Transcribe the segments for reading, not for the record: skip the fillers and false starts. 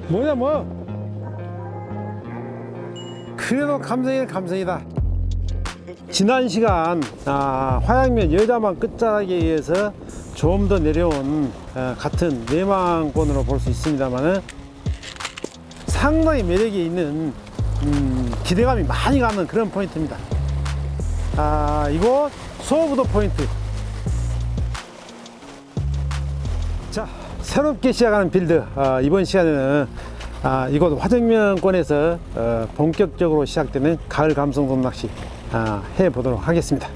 뭐야 뭐. 그래도 감성이 감성이다. 지난 시간 화양면 여자만 끝자락에 의해서 좀 더 내려온 같은 내망권으로 볼 수 있습니다만은 상당히 매력이 있는 기대감이 많이 가는 그런 포인트입니다. 이곳 소부도 포인트. 자, 새롭게 시작하는 빌드. 이번 시간에는 이곳 화정면권에서 본격적으로 시작되는 가을 감성돔 낚시 해보도록 하겠습니다.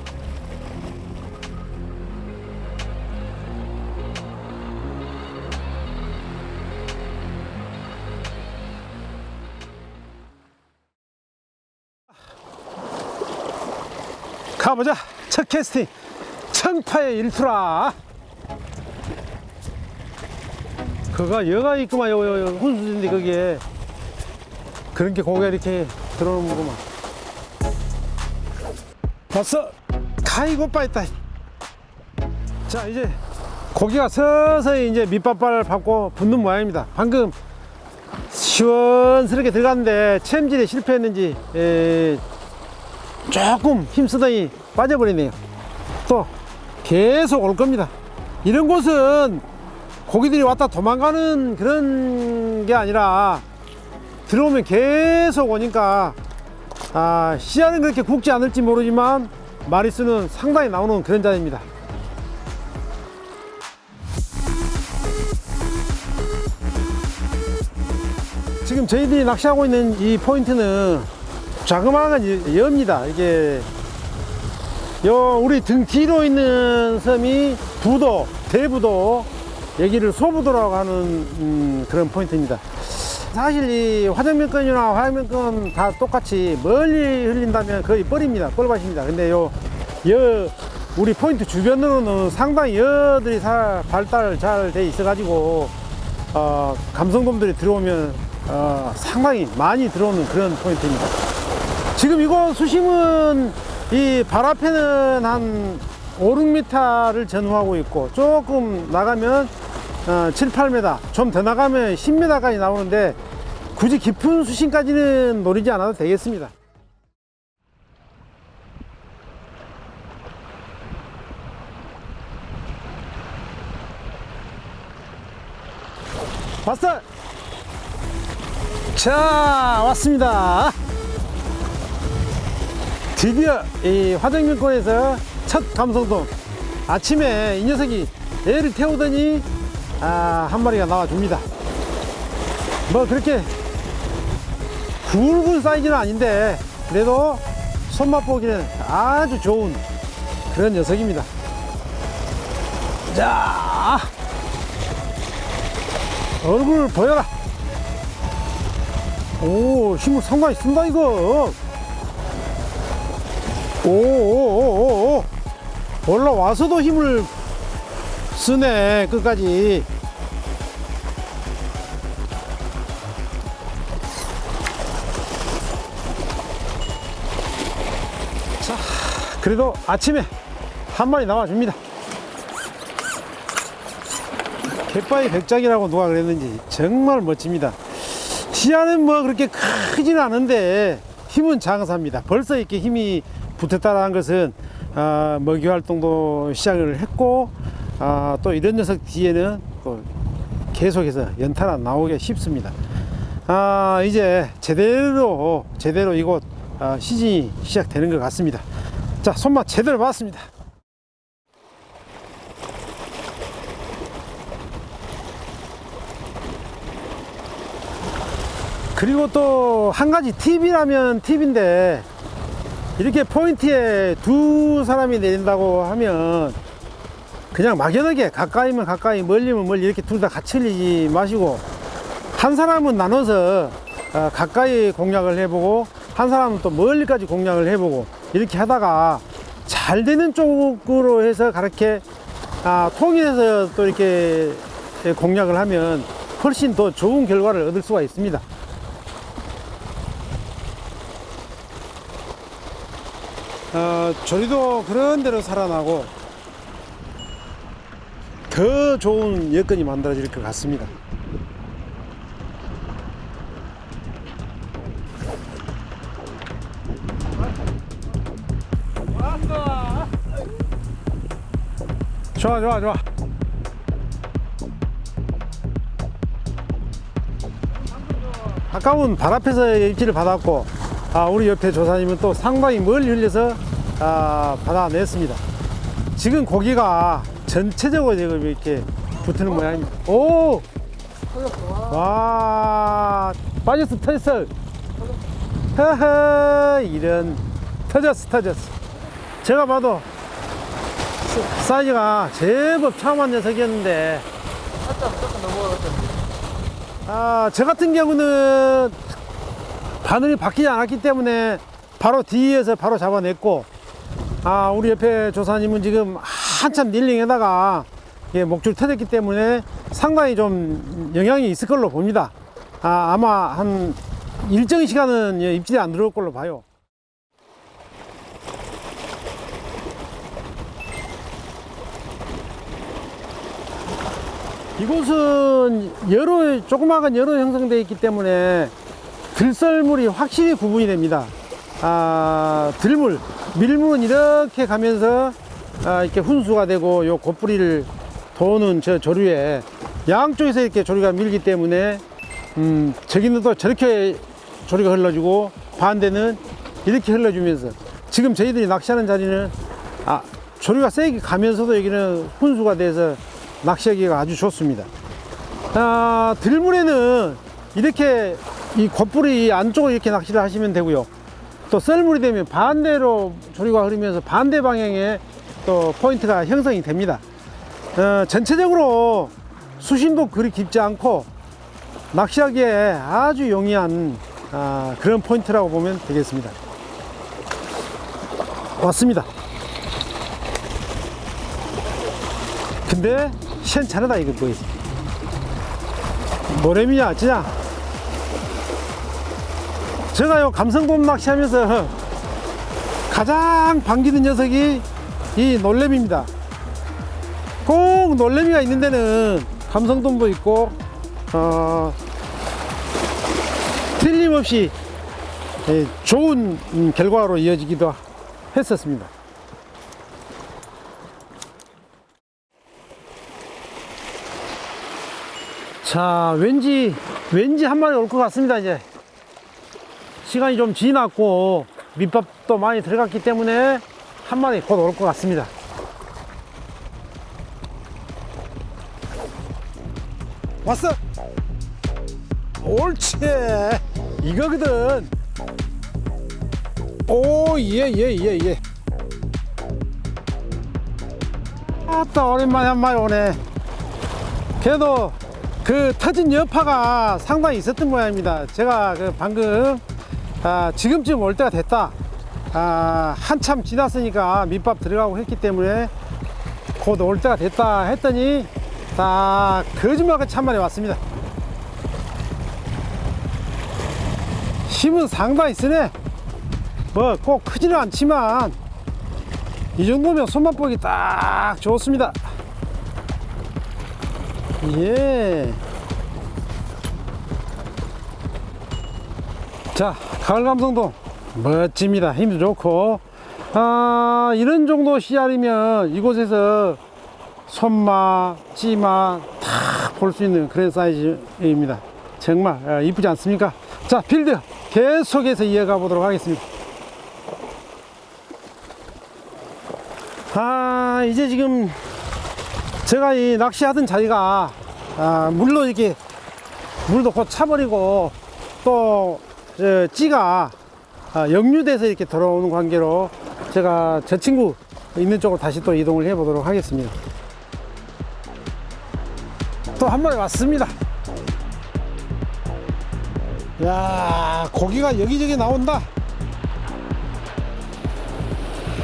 가보자. 첫 캐스팅 청파의 일투라. 그가 여가 있구만. 요 혼수인데 거기에 그런 게 고개 이렇게 들어오는구만. 봤어? 가이고 빠있다. 자, 이제 고기가 서서히 이제 밑밥발을 밟고 붙는 모양입니다. 방금 시원스럽게 들어갔는데 챔질에 실패했는지 조금 힘쓰더니 빠져버리네요. 또 계속 올 겁니다. 이런 곳은 고기들이 왔다 도망가는 그런 게 아니라 들어오면 계속 오니까 씨알은 그렇게 굵지 않을지 모르지만 마리수는 상당히 나오는 그런 자리입니다. 지금 저희들이 낚시하고 있는 이 포인트는 자그마한 여입니다. 이게 우리 등 뒤로 있는 섬이 부도, 대부도, 여기를 소부도라고 하는 그런 포인트입니다. 사실 이 화정면권이나 화양면권 다 똑같이 멀리 흘린다면 거의 뻘입니다. 뻘밭입니다. 근데 우리 포인트 주변으로는 상당히 여들이 발달 잘 돼 있어 가지고 감성돔들이 들어오면 상당히 많이 들어오는 그런 포인트입니다. 지금 이곳 수심은 이 발 앞에는 한 5, 6m를 전후하고 있고 조금 나가면 7, 8m, 좀 더 나가면 10m까지 나오는데 굳이 깊은 수심까지는 노리지 않아도 되겠습니다. 왔어! 자, 왔습니다. 드디어 이 화정면권에서 첫 감성돔. 아침에 이 녀석이 애를 태우더니 한 마리가 나와줍니다. 뭐 그렇게 굵은 사이즈는 아닌데 그래도 손맛 보기는 아주 좋은 그런 녀석입니다. 자, 얼굴 보여라. 오, 힘을 상당히 쓴다 이거. 오, 올라와서도 힘을 쓰네 끝까지. 자, 그래도 아침에 한 마리 나와줍니다. 갯바위 백작이라고 누가 그랬는지 정말 멋집니다. 시야는 뭐 그렇게 크지는 않은데 힘은 장사입니다. 벌써 이렇게 힘이 붙었다는 것은 먹이 활동도 시작을 했고 또 이런 녀석 뒤에는 또 계속해서 연타가 나오기 쉽습니다. 이제 제대로 이곳 시즌이 시작되는 것 같습니다. 자, 손맛 제대로 봤습니다. 그리고 또 한 가지 팁이라면 팁인데, 이렇게 포인트에 두 사람이 내린다고 하면 그냥 막연하게 가까이면 가까이 멀리면 멀리 이렇게 둘 다 같이 흘리지 마시고 한 사람은 나눠서 가까이 공략을 해보고 한 사람은 또 멀리까지 공략을 해보고 이렇게 하다가 잘 되는 쪽으로 해서 그렇게 통일해서 또 이렇게 공략을 하면 훨씬 더 좋은 결과를 얻을 수가 있습니다. 조리도 그런 대로 살아나고 더 좋은 여건이 만들어질 것 같습니다. 좋아, 좋아, 좋아. 가까운 발 앞에서 입질을 받았고, 우리 옆에 조사님은 또 상당히 멀리 흘려서 받아냈습니다. 지금 고기가 전체적으로 지금 이렇게 붙는 모양입니다. 오! 와, 빠졌어, 터졌어. 허허, 이런. 터졌어. 제가 봐도 사이즈가 제법 참한 녀석이었는데, 저 같은 경우는 바늘이 바뀌지 않았기 때문에 바로 뒤에서 바로 잡아냈고, 우리 옆에 조사님은 지금 한참 닐링에다가 목줄 터졌기 때문에 상당히 좀 영향이 있을 걸로 봅니다. 아마 한 일정 시간은 입질이 안 들어올 걸로 봐요. 이곳은 조그마한 여로 형성되어 있기 때문에 들썰물이 확실히 구분이 됩니다. 들물, 밀물은 이렇게 가면서 이렇게 훈수가 되고 요 곧뿌리를 도는 저 조류에 양쪽에서 이렇게 조류가 밀기 때문에 저기는 또 저렇게 조류가 흘러주고 반대는 이렇게 흘러주면서 지금 저희들이 낚시하는 자리는 조류가 세게 가면서도 여기는 훈수가 돼서 낚시하기가 아주 좋습니다. 들물에는 이렇게 이 곧뿌리 안쪽으로 이렇게 낚시를 하시면 되고요. 또 썰물이 되면 반대로 조류가 흐르면서 반대 방향에 또 포인트가 형성이 됩니다. 전체적으로 수심도 그리 깊지 않고 낚시하기에 아주 용이한 그런 포인트라고 보면 되겠습니다. 왔습니다. 근데 시원찮다. 이거 뭐지? 노래미야 진짜. 제가 요 감성돔 낚시하면서 가장 반기는 녀석이 이 놀래미입니다. 꼭 놀래미가 있는 데는 감성돔도 있고 틀림없이 좋은 결과로 이어지기도 했었습니다. 자, 왠지 한 마리 올 것 같습니다. 이제 시간이 좀 지났고 밑밥도 많이 들어갔기 때문에 한 마리 곧 올 것 같습니다. 왔어. 옳지, 이거거든. 오, 예. 아따, 오랜만에 한 마리 오네. 그래도 그 터진 여파가 상당히 있었던 모양입니다. 제가 방금 지금쯤 올 때가 됐다, 한참 지났으니까 밑밥 들어가고 했기 때문에 곧 올 때가 됐다 했더니 딱 거짓말같이 한 마리 왔습니다. 힘은 상당히 쓰네. 뭐 꼭 크지는 않지만 이 정도면 손맛 보기 딱 좋습니다. 예. 자, 가을 감성돔 멋집니다. 힘도 좋고, 이런 정도 씨알이면 이곳에서 손맛, 찌맛 다 볼 수 있는 그런 사이즈입니다. 정말 이쁘지 않습니까? 자, 필드 계속해서 이어가 보도록 하겠습니다. 이제 지금 제가 이 낚시하던 자리가 물로 이렇게 물도 곧 차버리고 또 찌가 역류돼서 이렇게 들어오는 관계로 제가 저 친구 있는 쪽으로 다시 또 이동을 해 보도록 하겠습니다. 또 한 마리 왔습니다. 야, 고기가 여기저기 나온다.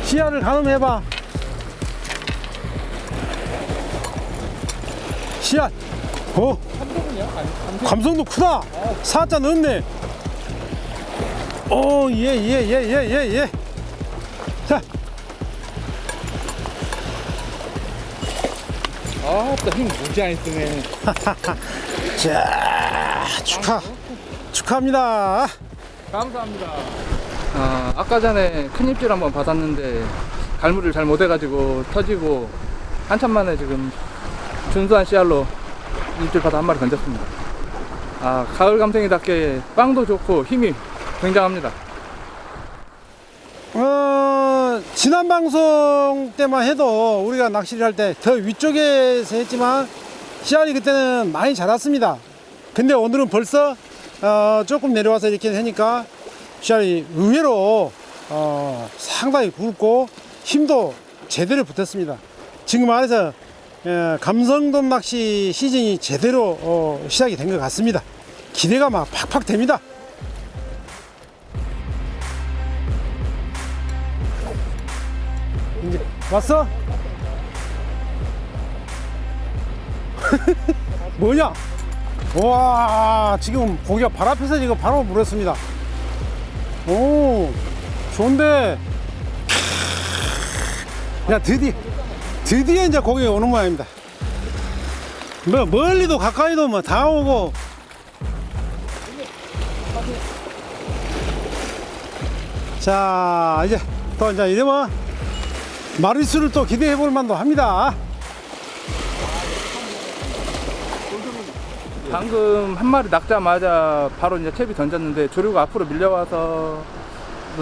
시야를 가늠해봐. 씨앗. 감성도 크다. 사자 넣었네. 오, 예. 자. 또 힘 무지 안 쓰네. 자, 축하합니다. 감사합니다. 아까 전에 큰 입질 한번 받았는데 갈무리를 잘 못해가지고 터지고 한참 만에 지금 준수한 씨알로 입질 바다 한 마리 던졌습니다. 아, 가을 감성이답게 빵도 좋고 힘이 굉장합니다. 지난 방송 때만 해도 우리가 낚시를 할 때 더 위쪽에서 했지만 씨알이 그때는 많이 자랐습니다. 근데 오늘은 벌써 조금 내려와서 이렇게 하니까 씨알이 의외로 상당히 굵고 힘도 제대로 붙었습니다. 지금 안에서 감성돔 낚시 시즌이 제대로 시작이 된 것 같습니다. 기대가 막 팍팍 됩니다. 이제 왔어? 뭐냐? 와, 지금 고기가 발 앞에서 지금 바로 물었습니다. 오, 좋은데. 야, 드디어 이제 고기가 오는 모양입니다. 뭐 멀리도 가까이도 뭐 다 오고. 자, 이제 또 이제 이러면 마리수를 또 기대해 볼 만도 합니다. 방금 한 마리 낚자마자 바로 이제 탭이 던졌는데 조류가 앞으로 밀려와서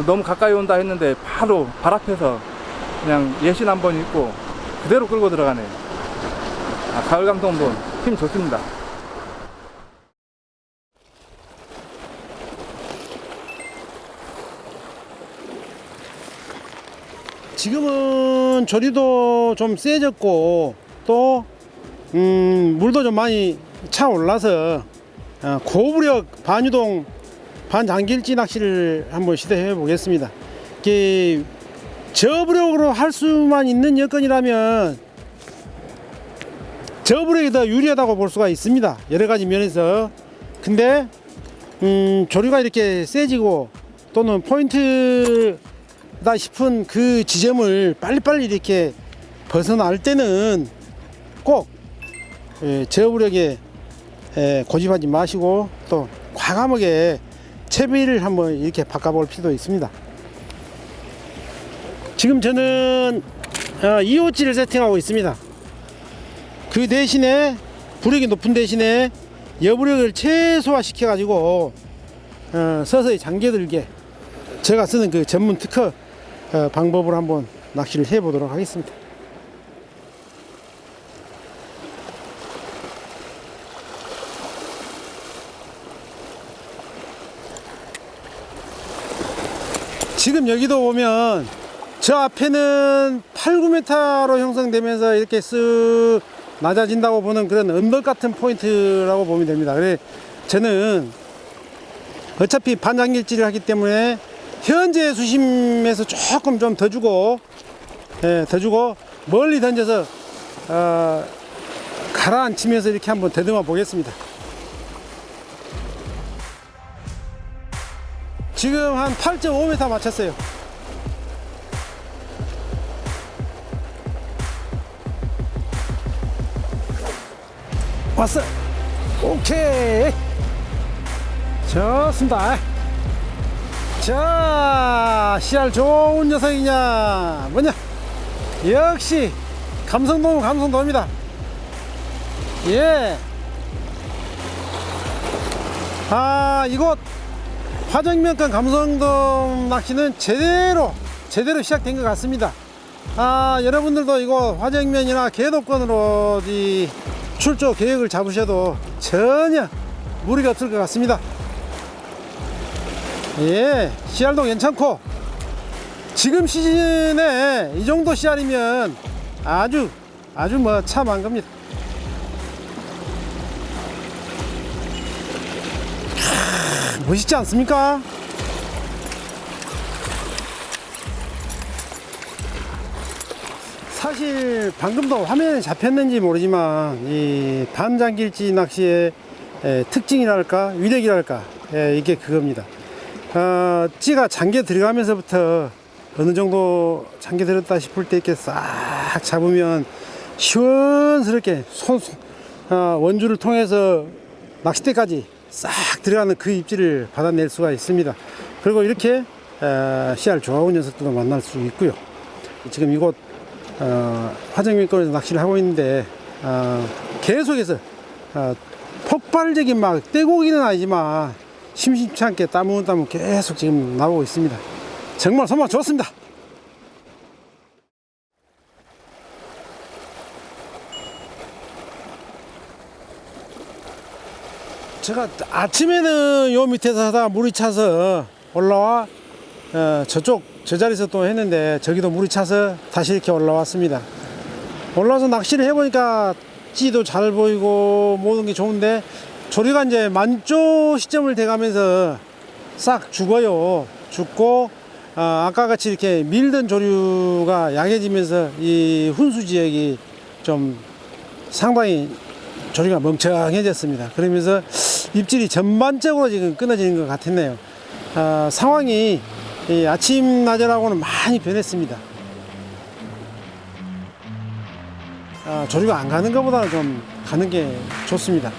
너무 가까이 온다 했는데 바로 발 앞에서 그냥 예신 한 번 있고 그대로 끌고 들어가네요. 아, 가을 감성돔 힘 좋습니다. 지금은 조리도 좀 세졌고 또 물도 좀 많이 차 올라서 고부력 반유동 반장길지 낚시를 한번 시도해 보겠습니다. 이게 저부력으로 할 수만 있는 여건이라면 저부력이 더 유리하다고 볼 수가 있습니다. 여러 가지 면에서. 근데 조류가 이렇게 세지고 또는 포인트다 싶은 그 지점을 빨리빨리 이렇게 벗어날 때는 꼭 저부력에 고집하지 마시고 또 과감하게 채비를 한번 이렇게 바꿔볼 필요도 있습니다. 지금 저는 2호찌를 세팅하고 있습니다. 그 대신에 부력이 높은 대신에 여부력을 최소화 시켜 가지고 서서히 잠겨들게 제가 쓰는 그 전문 특허 방법으로 한번 낚시를 해 보도록 하겠습니다. 지금 여기도 보면 저 앞에는 8, 9m로 형성되면서 이렇게 쓱 낮아진다고 보는 그런 언덕 같은 포인트라고 보면 됩니다. 그래 저는 어차피 반장길질을 하기 때문에 현재 수심에서 조금 좀 더 주고 더 주고 멀리 던져서 가라앉히면서 이렇게 한번 더듬어 보겠습니다. 지금 한 8.5m 맞췄어요. 왔어. 오케이. 좋습니다. 자, 씨알 좋은 녀석이냐 뭐냐. 역시 감성돔은 감성돔입니다. 예. 이곳 화정면권 감성돔 낚시는 제대로 시작된 것 같습니다. 여러분들도 이거 화정면이나 계도권으로 출조 계획을 잡으셔도 전혀 무리가 없을 것 같습니다. 예, 씨알도 괜찮고 지금 시즌에 이 정도 씨알이면 아주 뭐 참한 겁니다. 멋있지 않습니까? 사실 방금도 화면에 잡혔는지 모르지만 이 반장길지 낚시의 특징이랄까 위력이랄까 이게 그겁니다. 찌가 잠겨 들어가면서부터 어느 정도 잠겨 들었다 싶을 때 이렇게 싹 잡으면 시원스럽게 원줄을 통해서 낚싯대까지 싹 들어가는 그 입질을 받아낼 수가 있습니다. 그리고 이렇게 씨알 좋아하는 녀석들도 만날 수 있고요. 지금 이곳 화정밀권에서 낚시를 하고 있는데 계속해서 폭발적인 막 떼고기는 아니지만 심심치 않게 따문따문 계속 지금 나오고 있습니다. 정말 손맛 좋습니다. 제가 아침에는 요 밑에서 하다가 물이 차서 올라와 저쪽 저 자리에서 또 했는데 저기도 물이 차서 다시 이렇게 올라왔습니다. 올라와서 낚시를 해보니까 찌도 잘 보이고 모든 게 좋은데 조류가 이제 만조 시점을 돼가면서 싹 죽어요. 죽고 아까 같이 이렇게 밀던 조류가 약해지면서 이 훈수 지역이 좀 상당히 조류가 멍청해졌습니다. 그러면서 입질이 전반적으로 지금 끊어지는 것 같았네요. 상황이 이 아침 낮이라고는 많이 변했습니다. 조류가 안 가는 것보다는 좀 가는 게 좋습니다.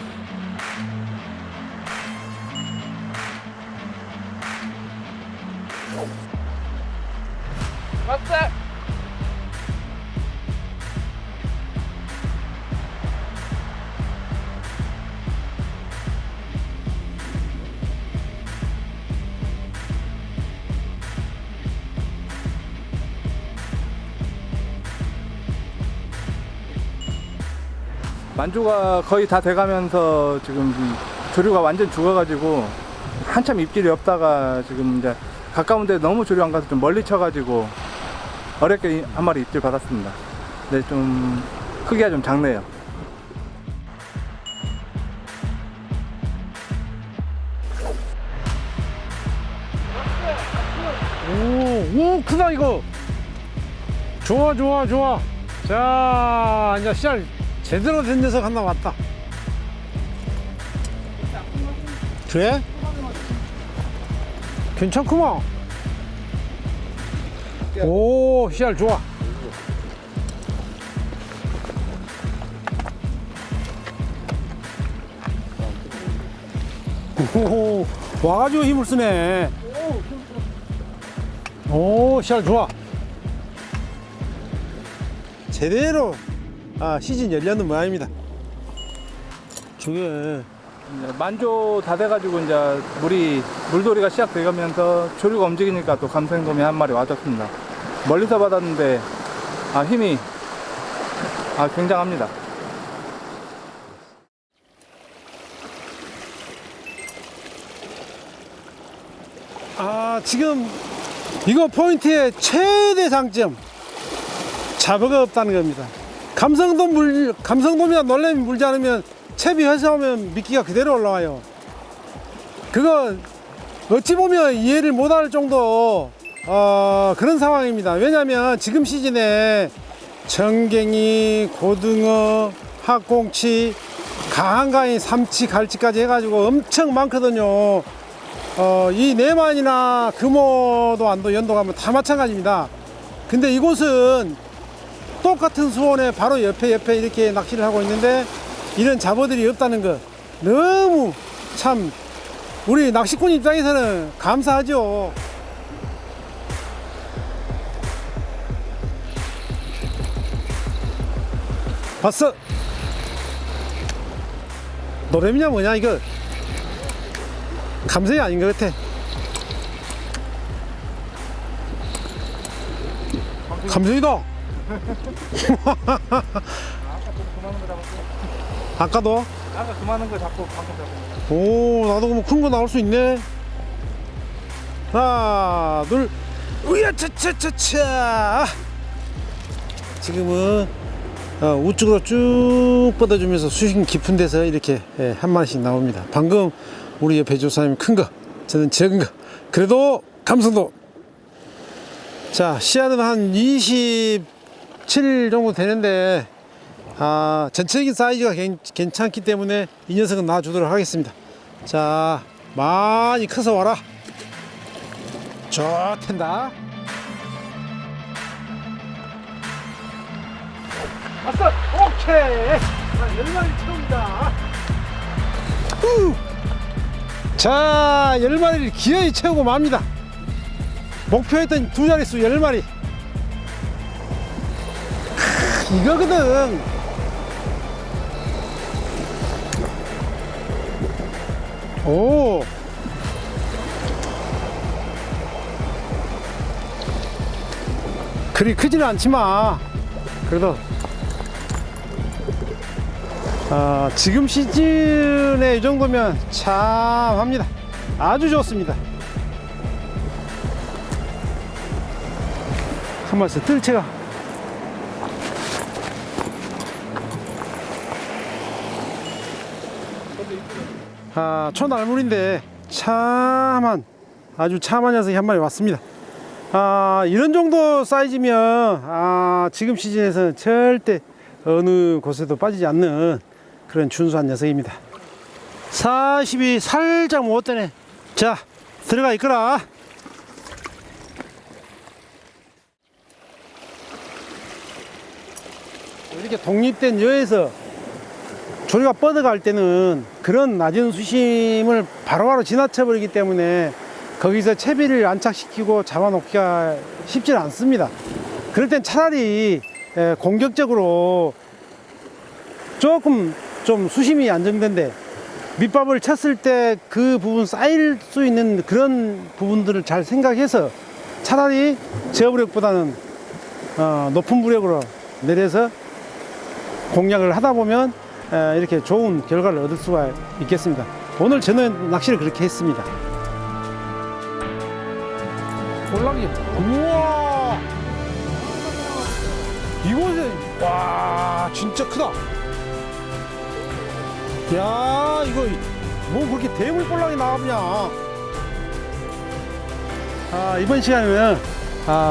왔다. 만조가 거의 다 돼가면서 지금 조류가 완전 죽어가지고 한참 입질이 없다가 지금 이제 가까운데 너무 조류 안 가서 좀 멀리 쳐가지고 어렵게 한 마리 입질 받았습니다. 근데 좀 크기가 좀 작네요. 오, 크다 이거. 좋아. 자, 이제 씨알 제대로 된 녀석 하나 왔다. 그래? 괜찮구만. 오, 씨알 좋아. 오, 와가지고 힘을 쓰네. 오, 씨알 좋아. 제대로 시즌 열렸는 모양입니다. 저게 만조 다 돼가지고 이제 물돌이가 시작되면서 조류가 움직이니까 또 감생돔이 한 마리 와줬습니다. 멀리서 받았는데 힘이 굉장합니다. 지금 이거 포인트의 최대 장점, 잡어가 없다는 겁니다. 감성돔이나 놀래미 물지 않으면 채비 회수하면 미끼가 그대로 올라와요. 그거 어찌 보면 이해를 못할 정도 그런 상황입니다. 왜냐하면 지금 시즌에 청갱이, 고등어, 학꽁치, 가한가인, 삼치, 갈치까지 해가지고 엄청 많거든요. 이 내만이나 금오도 안도 연도 가면 다 마찬가지입니다. 근데 이곳은 똑같은 수온에 바로 옆에 이렇게 낚시를 하고 있는데 이런 잡어들이 없다는 거 너무 참 우리 낚시꾼 입장에서는 감사하죠. 봤어? 노래미냐 뭐냐 이거 감성이 아닌 것 같아. 감성이다. 아까도? 아까 그만한 거 잡고 방금 잡고. 오, 나도 그럼 큰 거 나올 수 있네. 하나, 둘, 으야, 차차차차. 지금은 우측으로 쭉 뻗어주면서 수심 깊은 데서 이렇게 한 마리씩 나옵니다. 방금 우리 옆에 조사님 큰 거, 저는 적은 거. 그래도 감성도. 자, 씨알은 한 27 정도 되는데 전체적인 사이즈가 괜찮기 때문에 이 녀석은 놔주도록 하겠습니다. 자, 많이 커서 와라. 좋텐다. 왔어. 오케이. 10마리 채웁니다. 자, 10마리를 기어이 채우고 맙니다. 목표했던 두 자릿수 10마리. 이거거든. 오. 그리 크지는 않지만 그래도 지금 시즌에 이 정도면 참 합니다. 아주 좋습니다. 한 마리 뜰채가 초날물인데 아주 참한 녀석이 한 마리 왔습니다. 이런 정도 사이즈면 지금 시즌에서는 절대 어느 곳에도 빠지지 않는 그런 준수한 녀석입니다. 40이 살짝 못되네. 자, 들어가 있거라. 이렇게 독립된 여에서 조류가 뻗어갈 때는 그런 낮은 수심을 바로바로 지나쳐 버리기 때문에 거기서 채비를 안착시키고 잡아놓기가 쉽지 않습니다. 그럴 땐 차라리 공격적으로 조금 좀 수심이 안정된데 밑밥을 쳤을 때 그 부분 쌓일 수 있는 그런 부분들을 잘 생각해서 차라리 제어부력보다는 높은 부력으로 내려서 공략을 하다 보면 이렇게 좋은 결과를 얻을 수가 있겠습니다. 오늘 저는 낚시를 그렇게 했습니다. 볼락이, 우와, 이곳에, 와, 진짜 크다. 야, 이거 뭐 그렇게 대물 볼락이 나왔냐. 이번 시간에는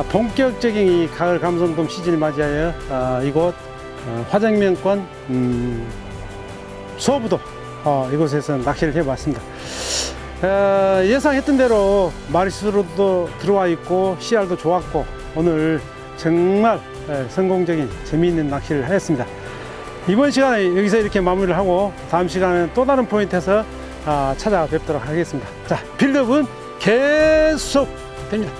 본격적인 이 가을 감성돔 시즌을 맞이하여 이곳 화정면권 소부도 이곳에서 낚시를 해봤습니다. 예상했던 대로 마리수로도 들어와 있고 씨알도 좋았고 오늘 정말 성공적인 재미있는 낚시를 하였습니다. 이번 시간에 여기서 이렇게 마무리를 하고 다음 시간에는 또 다른 포인트에서 찾아뵙도록 하겠습니다. 자, 빌드업은 계속 됩니다.